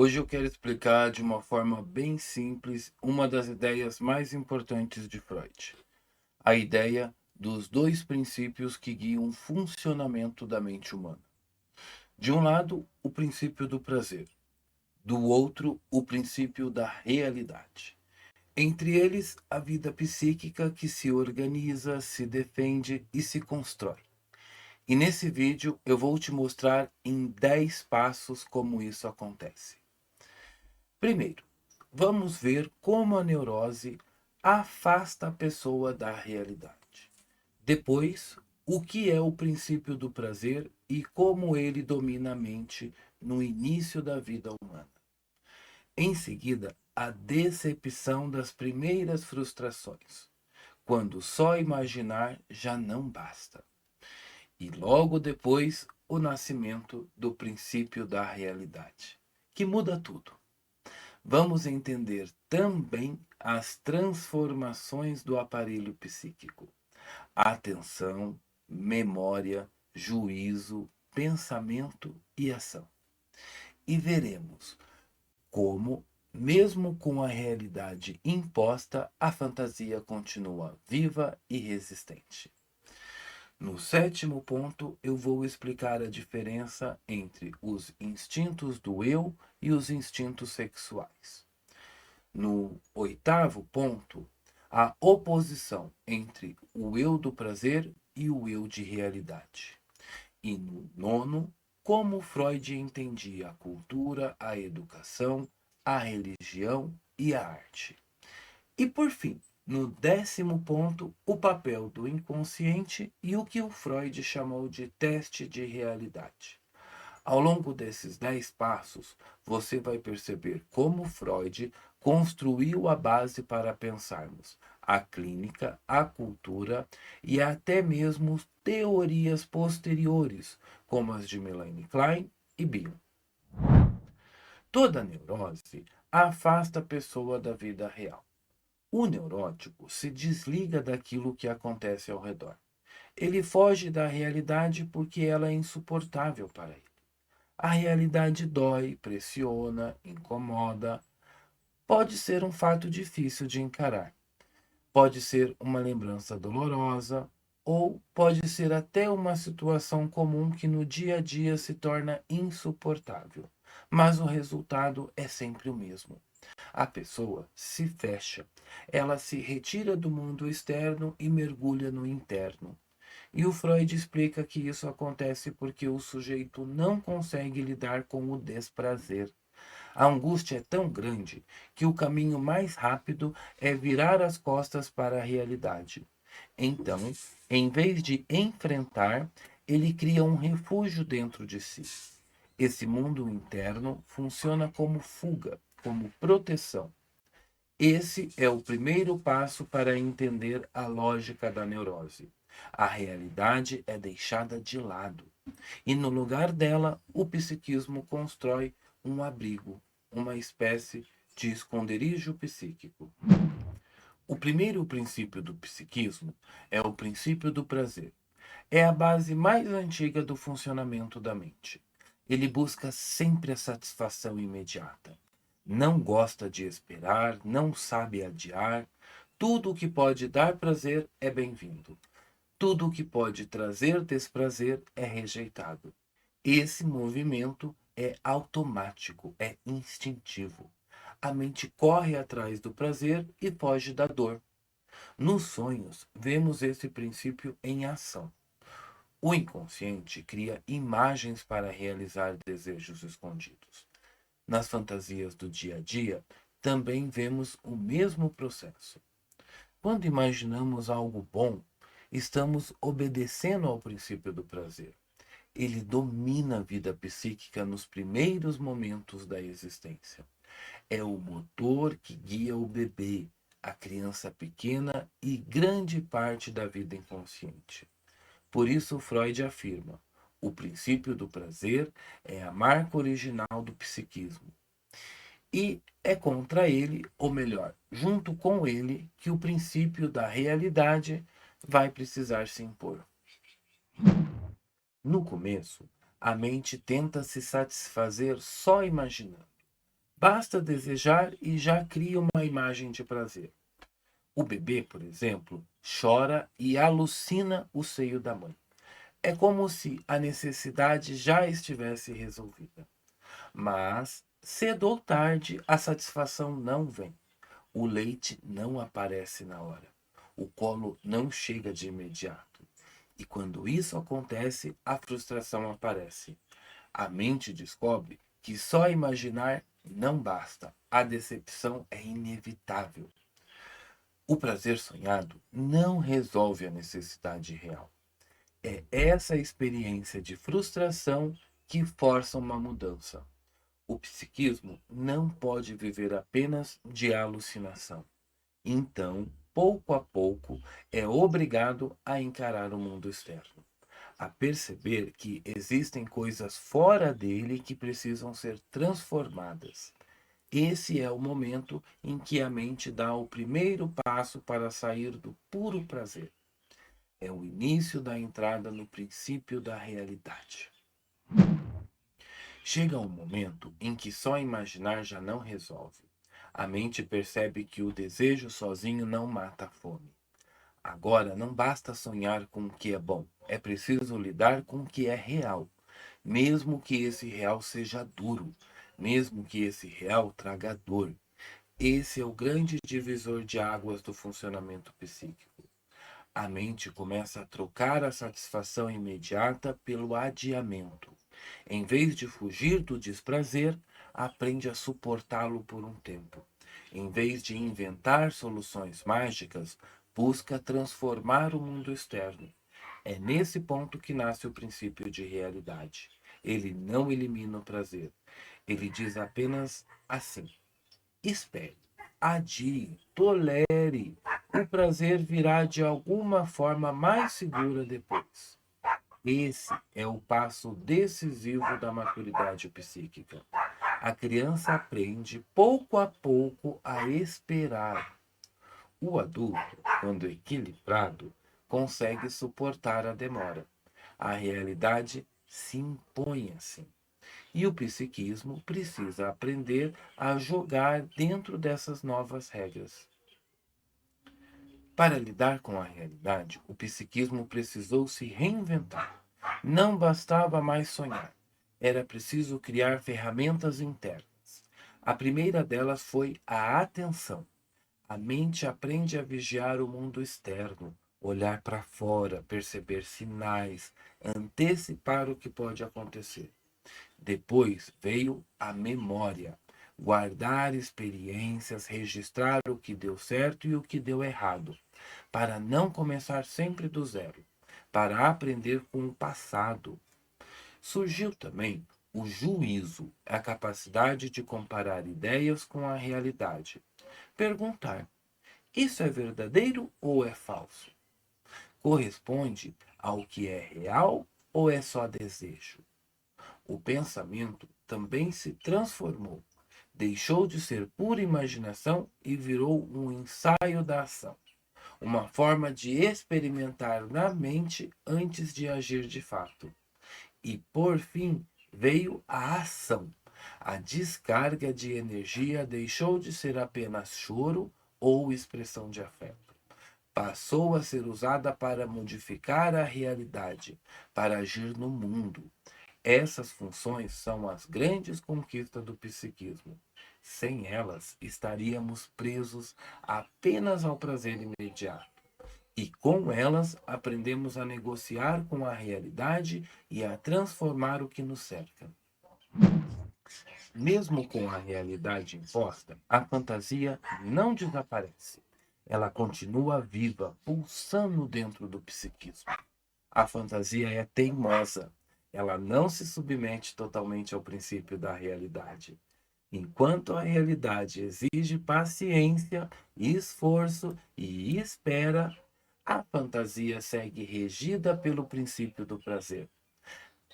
Hoje eu quero explicar de uma forma bem simples uma das ideias mais importantes de Freud, a ideia dos dois princípios que guiam o funcionamento da mente humana. De um lado, o princípio do prazer, do outro, o princípio da realidade. Entre eles, a vida psíquica que se organiza, se defende e se constrói. E nesse vídeo eu vou te mostrar em 10 passos como isso acontece. Primeiro, vamos ver como a neurose afasta a pessoa da realidade. Depois, o que é o princípio do prazer e como ele domina a mente no início da vida humana. Em seguida, a decepção das primeiras frustrações, quando só imaginar já não basta. E logo depois, o nascimento do princípio da realidade, que muda tudo. Vamos entender também as transformações do aparelho psíquico: atenção, memória, juízo, pensamento e ação. E veremos como, mesmo com a realidade imposta, a fantasia continua viva e resistente. No sétimo ponto, eu vou explicar a diferença entre os instintos do eu e os instintos sexuais. No oitavo ponto, a oposição entre o eu do prazer e o eu de realidade. E no nono, como Freud entendia a cultura, a educação, a religião e a arte. E por fim, no décimo ponto, o papel do inconsciente e o que o Freud chamou de teste de realidade. Ao longo desses 10 passos, você vai perceber como Freud construiu a base para pensarmos a clínica, a cultura e até mesmo teorias posteriores, como as de Melanie Klein e Bion. Toda neurose afasta a pessoa da vida real. O neurótico se desliga daquilo que acontece ao redor. Ele foge da realidade porque ela é insuportável para ele. A realidade dói, pressiona, incomoda. Pode ser um fato difícil de encarar. Pode ser uma lembrança dolorosa, ou pode ser até uma situação comum que no dia a dia se torna insuportável. Mas o resultado é sempre o mesmo. A pessoa se fecha, ela se retira do mundo externo e mergulha no interno. E o Freud explica que isso acontece porque o sujeito não consegue lidar com o desprazer. A angústia é tão grande que o caminho mais rápido é virar as costas para a realidade. Então, em vez de enfrentar, ele cria um refúgio dentro de si. Esse mundo interno funciona como fuga, como proteção. Esse é o primeiro passo para entender a lógica da neurose. A realidade é deixada de lado, e no lugar dela, o psiquismo constrói um abrigo, uma espécie de esconderijo psíquico. O primeiro princípio do psiquismo é o princípio do prazer. É a base mais antiga do funcionamento da mente. Ele busca sempre a satisfação imediata. Não gosta de esperar, não sabe adiar. Tudo o que pode dar prazer é bem-vindo. Tudo o que pode trazer desprazer é rejeitado. Esse movimento é automático, é instintivo. A mente corre atrás do prazer e foge da dor. Nos sonhos, vemos esse princípio em ação. O inconsciente cria imagens para realizar desejos escondidos. Nas fantasias do dia a dia, também vemos o mesmo processo. Quando imaginamos algo bom, estamos obedecendo ao princípio do prazer. Ele domina a vida psíquica nos primeiros momentos da existência. É o motor que guia o bebê, a criança pequena e grande parte da vida inconsciente. Por isso, Freud afirma: o princípio do prazer é a marca original do psiquismo. E é contra ele, ou melhor, junto com ele, que o princípio da realidade vai precisar se impor. No começo, a mente tenta se satisfazer só imaginando. Basta desejar e já cria uma imagem de prazer. O bebê, por exemplo, chora e alucina o seio da mãe. É como se a necessidade já estivesse resolvida. Mas, cedo ou tarde, a satisfação não vem. O leite não aparece na hora. O colo não chega de imediato. E quando isso acontece, a frustração aparece. A mente descobre que só imaginar não basta. A decepção é inevitável. O prazer sonhado não resolve a necessidade real. É essa experiência de frustração que força uma mudança. O psiquismo não pode viver apenas de alucinação. Então, pouco a pouco, é obrigado a encarar o mundo externo, a perceber que existem coisas fora dele que precisam ser transformadas. Esse é o momento em que a mente dá o primeiro passo para sair do puro prazer. É o início da entrada no princípio da realidade. Chega um momento em que só imaginar já não resolve. A mente percebe que o desejo sozinho não mata a fome. Agora não basta sonhar com o que é bom, é preciso lidar com o que é real, mesmo que esse real seja duro, mesmo que esse real traga dor. Esse é o grande divisor de águas do funcionamento psíquico. A mente começa a trocar a satisfação imediata pelo adiamento. Em vez de fugir do desprazer, aprende a suportá-lo por um tempo. Em vez de inventar soluções mágicas, busca transformar o mundo externo. É nesse ponto que nasce o princípio de realidade. Ele não elimina o prazer. Ele diz apenas assim: espere, adie, tolere. O prazer virá de alguma forma mais segura depois. Esse é o passo decisivo da maturidade psíquica. A criança aprende pouco a pouco a esperar. O adulto, quando equilibrado, consegue suportar a demora. A realidade se impõe assim. E o psiquismo precisa aprender a jogar dentro dessas novas regras. Para lidar com a realidade, o psiquismo precisou se reinventar. Não bastava mais sonhar, era preciso criar ferramentas internas. A primeira delas foi a atenção. A mente aprende a vigiar o mundo externo, olhar para fora, perceber sinais, antecipar o que pode acontecer. Depois veio a memória, guardar experiências, registrar o que deu certo e o que deu errado, para não começar sempre do zero, para aprender com o passado. Surgiu também o juízo, a capacidade de comparar ideias com a realidade. Perguntar: isso é verdadeiro ou é falso? Corresponde ao que é real ou é só desejo? O pensamento também se transformou. Deixou de ser pura imaginação e virou um ensaio da ação, uma forma de experimentar na mente antes de agir de fato. E, por fim, veio a ação. A descarga de energia deixou de ser apenas choro ou expressão de afeto. Passou a ser usada para modificar a realidade, para agir no mundo. Essas funções são as grandes conquistas do psiquismo. Sem elas, estaríamos presos apenas ao prazer imediato. E com elas, aprendemos a negociar com a realidade e a transformar o que nos cerca. Mesmo com a realidade imposta, a fantasia não desaparece. Ela continua viva, pulsando dentro do psiquismo. A fantasia é teimosa. Ela não se submete totalmente ao princípio da realidade. Enquanto a realidade exige paciência, esforço e espera, a fantasia segue regida pelo princípio do prazer.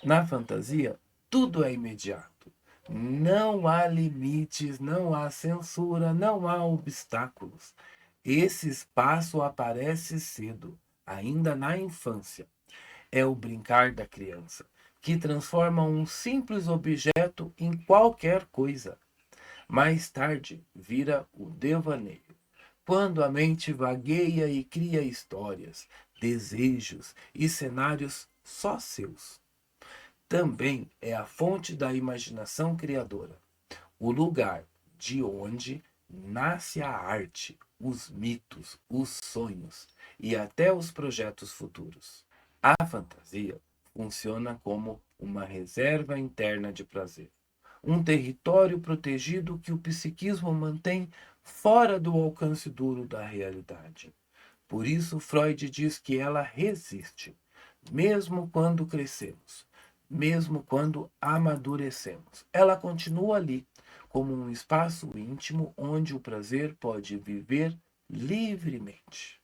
Na fantasia, tudo é imediato. Não há limites, não há censura, não há obstáculos. Esse espaço aparece cedo, ainda na infância. É o brincar da criança, que transforma um simples objeto em qualquer coisa. Mais tarde vira o devaneio, quando a mente vagueia e cria histórias, desejos e cenários só seus. Também é a fonte da imaginação criadora, o lugar de onde nasce a arte, os mitos, os sonhos e até os projetos futuros. A fantasia funciona como uma reserva interna de prazer, um território protegido que o psiquismo mantém fora do alcance duro da realidade. Por isso, Freud diz que ela resiste, mesmo quando crescemos, mesmo quando amadurecemos. Ela continua ali, como um espaço íntimo onde o prazer pode viver livremente.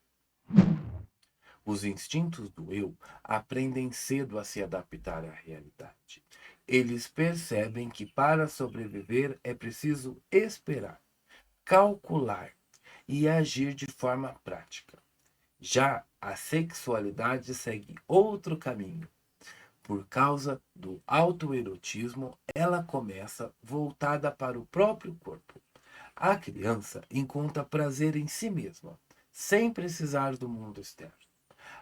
Os instintos do eu aprendem cedo a se adaptar à realidade. Eles percebem que para sobreviver é preciso esperar, calcular e agir de forma prática. Já a sexualidade segue outro caminho. Por causa do autoerotismo, ela começa voltada para o próprio corpo. A criança encontra prazer em si mesma, sem precisar do mundo externo.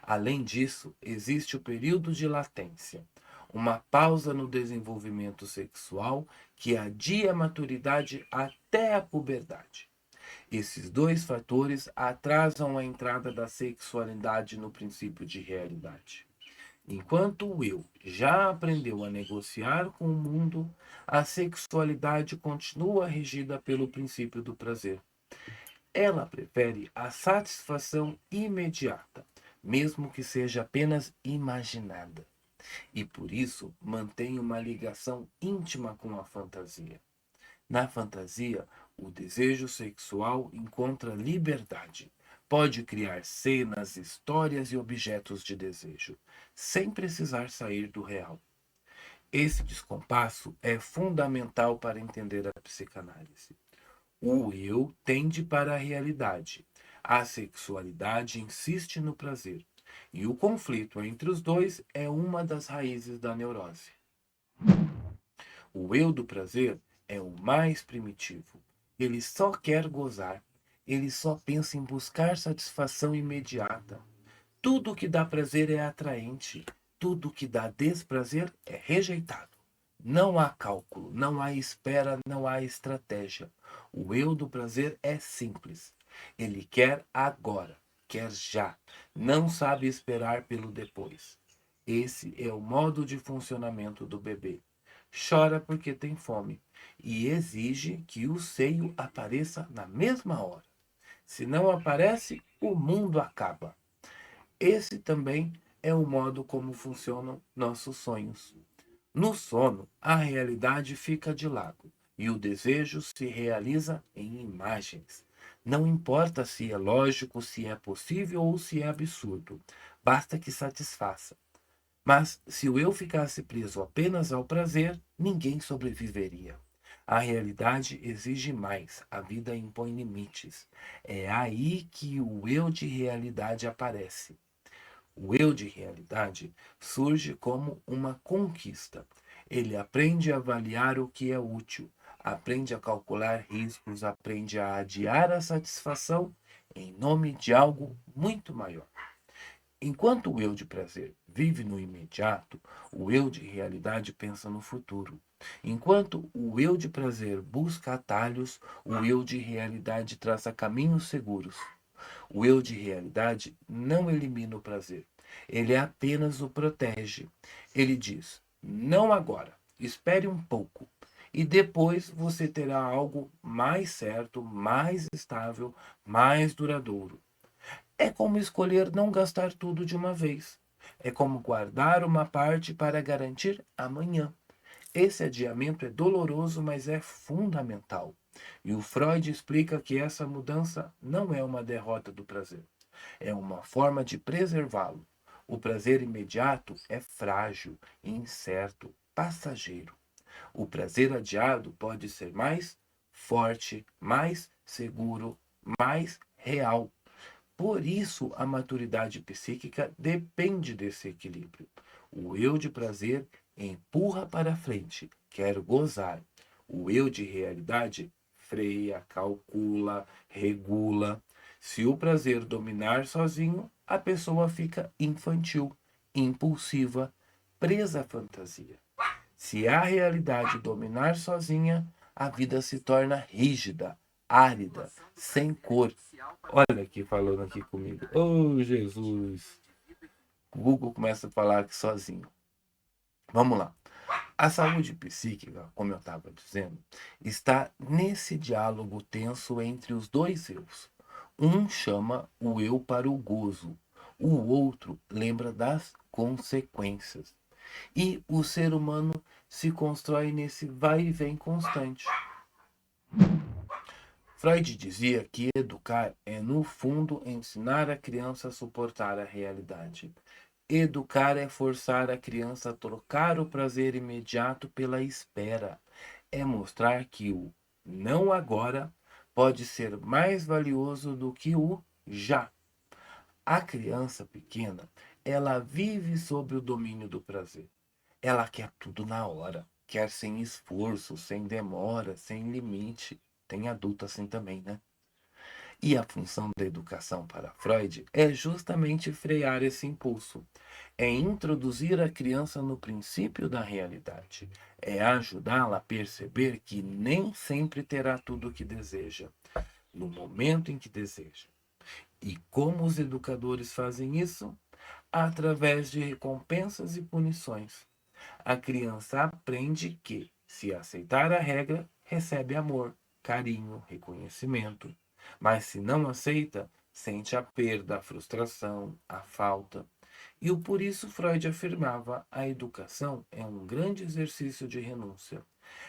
Além disso, existe o período de latência, uma pausa no desenvolvimento sexual que adia a maturidade até a puberdade. Esses dois fatores atrasam a entrada da sexualidade no princípio de realidade. Enquanto o eu já aprendeu a negociar com o mundo, a sexualidade continua regida pelo princípio do prazer. Ela prefere a satisfação imediata, mesmo que seja apenas imaginada, e por isso mantém uma ligação íntima com a fantasia. Na fantasia, o desejo sexual encontra liberdade. Pode criar cenas, histórias e objetos de desejo, sem precisar sair do real. Esse descompasso é fundamental para entender a psicanálise. O eu tende para a realidade. A sexualidade insiste no prazer. E o conflito entre os dois é uma das raízes da neurose. O eu do prazer é o mais primitivo. Ele só quer gozar. Ele só pensa em buscar satisfação imediata. Tudo que dá prazer é atraente. Tudo que dá desprazer é rejeitado. Não há cálculo, não há espera, não há estratégia. O eu do prazer é simples. Ele quer agora, quer já. Não sabe esperar pelo depois. Esse é o modo de funcionamento do bebê. Chora porque tem fome e exige que o seio apareça na mesma hora. Se não aparece, o mundo acaba. Esse também é o modo como funcionam nossos sonhos. No sono, a realidade fica de lado e o desejo se realiza em imagens. Não importa se é lógico, se é possível ou se é absurdo, basta que satisfaça. Mas se o eu ficasse preso apenas ao prazer, ninguém sobreviveria. A realidade exige mais, a vida impõe limites. É aí que o eu de realidade aparece. O eu de realidade surge como uma conquista. Ele aprende a avaliar o que é útil, aprende a calcular riscos, aprende a adiar a satisfação em nome de algo muito maior. Enquanto o eu de prazer vive no imediato, o eu de realidade pensa no futuro. Enquanto o eu de prazer busca atalhos, o eu de realidade traça caminhos seguros. O eu de realidade não elimina o prazer, ele apenas o protege. Ele diz: não agora, espere um pouco. E depois você terá algo mais certo, mais estável, mais duradouro. É como escolher não gastar tudo de uma vez. É como guardar uma parte para garantir amanhã. Esse adiamento é doloroso, mas é fundamental. E o Freud explica que essa mudança não é uma derrota do prazer, é uma forma de preservá-lo. O prazer imediato é frágil, incerto, passageiro. O prazer adiado pode ser mais forte, mais seguro, mais real. Por isso, a maturidade psíquica depende desse equilíbrio. O eu de prazer empurra para frente, quer gozar. O eu de realidade freia, calcula, regula. Se o prazer dominar sozinho, a pessoa fica infantil, impulsiva, presa à fantasia. Se a realidade dominar sozinha, a vida se torna rígida, árida, sem cor. Olha aqui falando aqui comigo. Oh, Jesus. O Google começa a falar aqui sozinho. Vamos lá. A saúde psíquica, como eu estava dizendo, está nesse diálogo tenso entre os dois eus. Um chama o eu para o gozo, o outro lembra das consequências. E o ser humano se constrói nesse vai e vem constante. Freud dizia que educar é, no fundo, ensinar a criança a suportar a realidade. Educar é forçar a criança a trocar o prazer imediato pela espera. É mostrar que o não agora pode ser mais valioso do que o já. A criança pequena, ela vive sob o domínio do prazer. Ela quer tudo na hora, quer sem esforço, sem demora, sem limite. Tem adulto assim também, né? E a função da educação para Freud é justamente frear esse impulso, é introduzir a criança no princípio da realidade, é ajudá-la a perceber que nem sempre terá tudo o que deseja, no momento em que deseja. E como os educadores fazem isso? Através de recompensas e punições. A criança aprende que, se aceitar a regra, recebe amor, carinho, reconhecimento. Mas se não aceita, sente a perda, a frustração, a falta. E por isso Freud afirmava: a educação é um grande exercício de renúncia.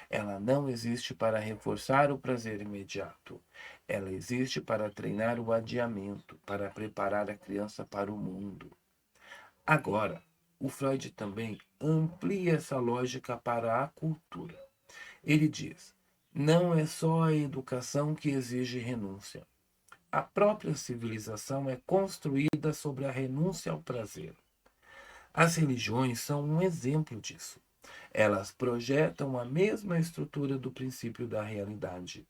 Ela não existe para reforçar o prazer imediato. Ela existe para treinar o adiamento, para preparar a criança para o mundo. Agora, o Freud também amplia essa lógica para a cultura. Ele diz: não é só a educação que exige renúncia. A própria civilização é construída sobre a renúncia ao prazer. As religiões são um exemplo disso. Elas projetam a mesma estrutura do princípio da realidade.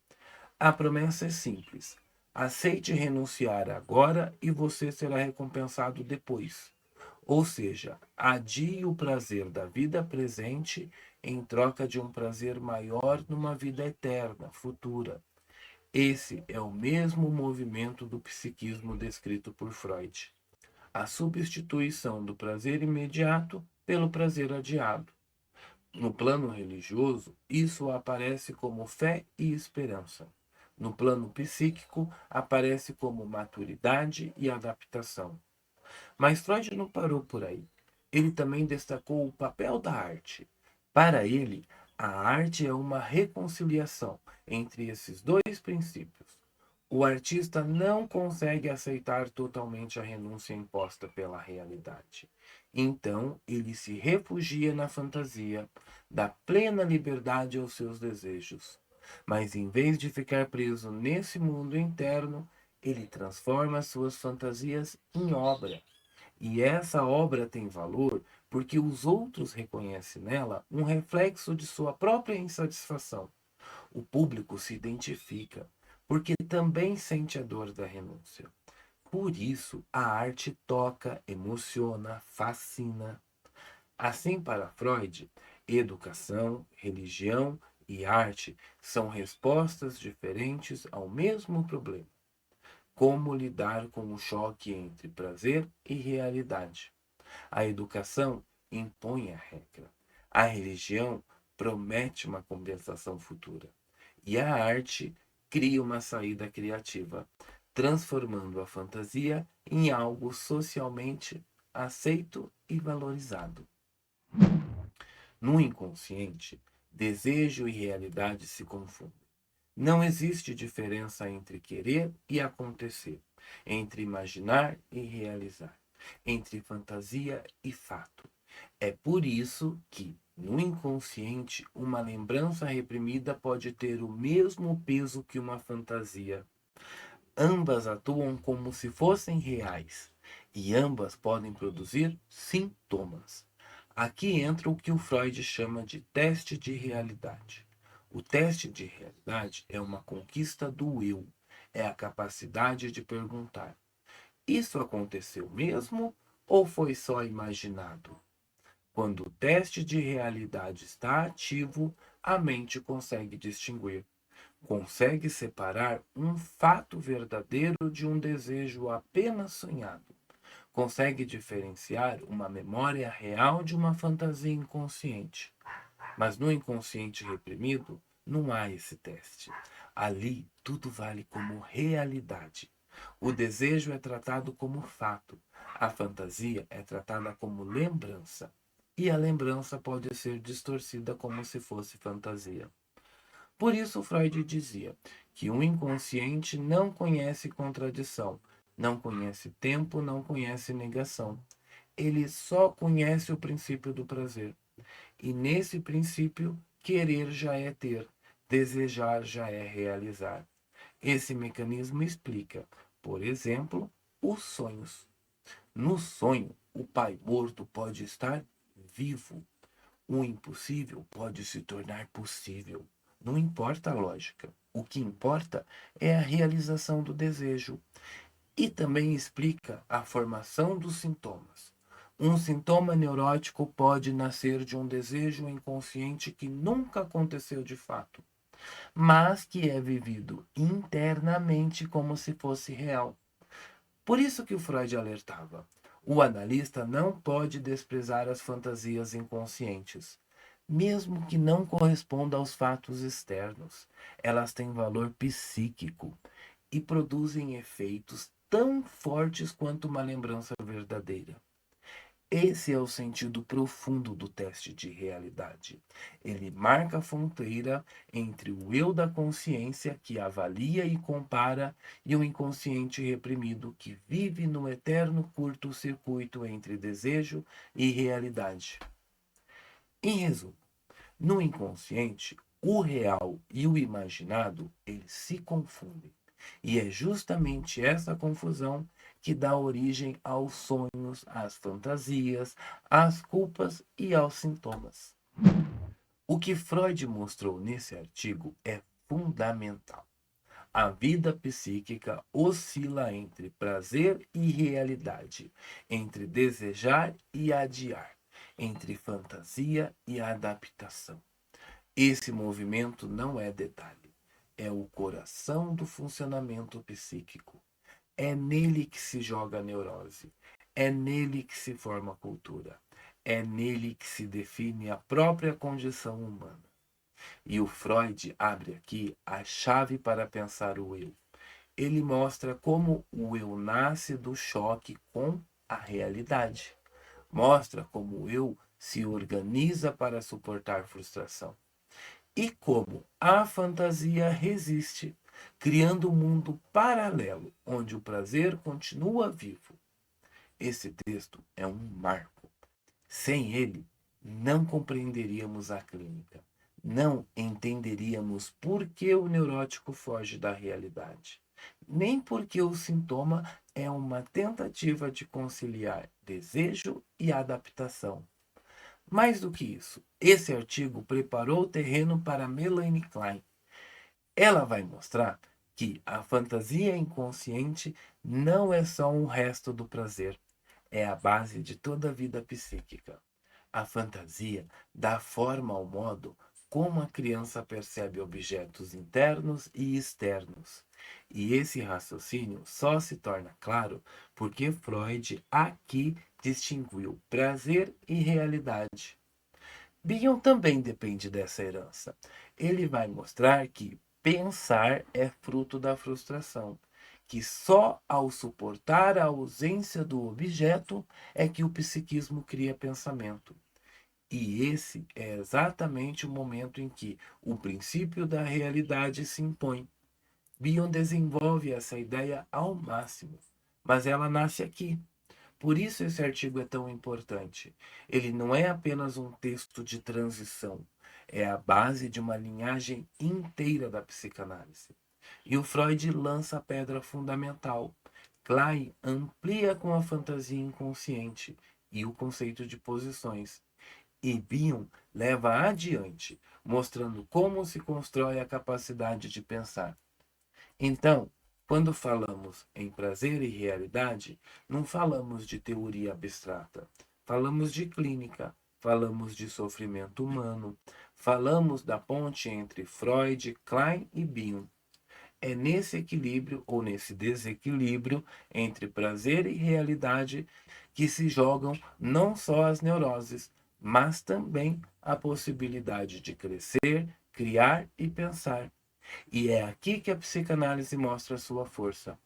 A promessa é simples: aceite renunciar agora e você será recompensado depois. Ou seja, adie o prazer da vida presente em troca de um prazer maior numa vida eterna, futura. Esse é o mesmo movimento do psiquismo descrito por Freud. A substituição do prazer imediato pelo prazer adiado. No plano religioso, isso aparece como fé e esperança. No plano psíquico, aparece como maturidade e adaptação. Mas Freud não parou por aí. Ele também destacou o papel da arte. Para ele, a arte é uma reconciliação entre esses dois princípios. O artista não consegue aceitar totalmente a renúncia imposta pela realidade. Então, ele se refugia na fantasia, dá plena liberdade aos seus desejos. Mas em vez de ficar preso nesse mundo interno, ele transforma suas fantasias em obra. E essa obra tem valor porque os outros reconhecem nela um reflexo de sua própria insatisfação. O público se identifica, porque também sente a dor da renúncia. Por isso, a arte toca, emociona, fascina. Assim, para Freud, educação, religião e arte são respostas diferentes ao mesmo problema: como lidar com o choque entre prazer e realidade. A educação impõe a regra. A religião promete uma compensação futura. E a arte cria uma saída criativa, transformando a fantasia em algo socialmente aceito e valorizado. No inconsciente, desejo e realidade se confundem. Não existe diferença entre querer e acontecer, entre imaginar e realizar, entre fantasia e fato. É por isso que, no inconsciente, uma lembrança reprimida pode ter o mesmo peso que uma fantasia. Ambas atuam como se fossem reais e ambas podem produzir sintomas. Aqui entra o que o Freud chama de teste de realidade. O teste de realidade é uma conquista do eu, é a capacidade de perguntar: isso aconteceu mesmo ou foi só imaginado? Quando o teste de realidade está ativo, a mente consegue distinguir, consegue separar um fato verdadeiro de um desejo apenas sonhado, consegue diferenciar uma memória real de uma fantasia inconsciente. Mas no inconsciente reprimido, não há esse teste. Ali, tudo vale como realidade. O desejo é tratado como fato. A fantasia é tratada como lembrança. E a lembrança pode ser distorcida como se fosse fantasia. Por isso, Freud dizia que o inconsciente não conhece contradição, não conhece tempo, não conhece negação. Ele só conhece o princípio do prazer. E nesse princípio, querer já é ter, desejar já é realizar. Esse mecanismo explica, por exemplo, os sonhos. No sonho, o pai morto pode estar vivo. O impossível pode se tornar possível. Não importa a lógica. O que importa é a realização do desejo. E também explica a formação dos sintomas. Um sintoma neurótico pode nascer de um desejo inconsciente que nunca aconteceu de fato, mas que é vivido internamente como se fosse real. Por isso que o Freud alertava: o analista não pode desprezar as fantasias inconscientes, mesmo que não corresponda aos fatos externos. Elas têm valor psíquico e produzem efeitos tão fortes quanto uma lembrança verdadeira. Esse é o sentido profundo do teste de realidade. Ele marca a fronteira entre o eu da consciência, que avalia e compara, e o inconsciente reprimido, que vive no eterno curto-circuito entre desejo e realidade. Em resumo, no inconsciente, o real e o imaginado, eles se confundem. E é justamente essa confusão que dá origem aos sonhos, às fantasias, às culpas e aos sintomas. O que Freud mostrou nesse artigo é fundamental. A vida psíquica oscila entre prazer e realidade, entre desejar e adiar, entre fantasia e adaptação. Esse movimento não é detalhe, é o coração do funcionamento psíquico. É nele que se joga a neurose, é nele que se forma a cultura, é nele que se define a própria condição humana. E o Freud abre aqui a chave para pensar o eu. Ele mostra como o eu nasce do choque com a realidade. Mostra como o eu se organiza para suportar frustração. E como a fantasia resiste, criando um mundo paralelo onde o prazer continua vivo. Esse texto é um marco. Sem ele, não compreenderíamos a clínica. Não entenderíamos por que o neurótico foge da realidade. Nem porque o sintoma é uma tentativa de conciliar desejo e adaptação. Mais do que isso, esse artigo preparou o terreno para Melanie Klein. Ela vai mostrar que a fantasia inconsciente não é só um resto do prazer, é a base de toda a vida psíquica. A fantasia dá forma ao modo como a criança percebe objetos internos e externos. E esse raciocínio só se torna claro porque Freud aqui distinguiu prazer e realidade. Bion também depende dessa herança. Ele vai mostrar que pensar é fruto da frustração, que só ao suportar a ausência do objeto é que o psiquismo cria pensamento. E esse é exatamente o momento em que o princípio da realidade se impõe. Bion desenvolve essa ideia ao máximo, mas ela nasce aqui. Por isso esse artigo é tão importante. Ele não é apenas um texto de transição, é a base de uma linhagem inteira da psicanálise. E o Freud lança a pedra fundamental. Klein amplia com a fantasia inconsciente e o conceito de posições. E Bion leva adiante, mostrando como se constrói a capacidade de pensar. Então, quando falamos em prazer e realidade, não falamos de teoria abstrata, falamos de clínica, falamos de sofrimento humano, falamos da ponte entre Freud, Klein e Bion. É nesse equilíbrio ou nesse desequilíbrio entre prazer e realidade que se jogam não só as neuroses, mas também a possibilidade de crescer, criar e pensar. E é aqui que a psicanálise mostra sua força.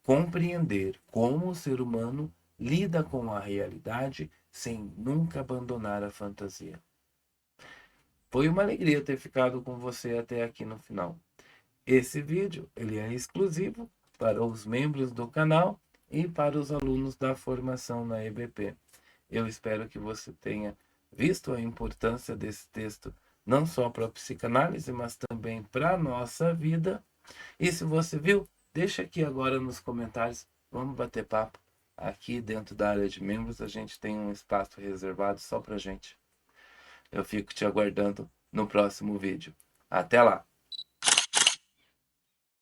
Compreender como o ser humano lida com a realidade sem nunca abandonar a fantasia. Foi uma alegria ter ficado com você até aqui no final. Esse vídeo ele é exclusivo para os membros do canal e para os alunos da formação na EBP. Eu espero que você tenha visto a importância desse texto não só para a psicanálise, mas também para a nossa vida. E se você viu, deixa aqui agora nos comentários, vamos bater papo. Aqui dentro da área de membros a gente tem um espaço reservado só para gente. Eu fico te aguardando no próximo vídeo. Até lá!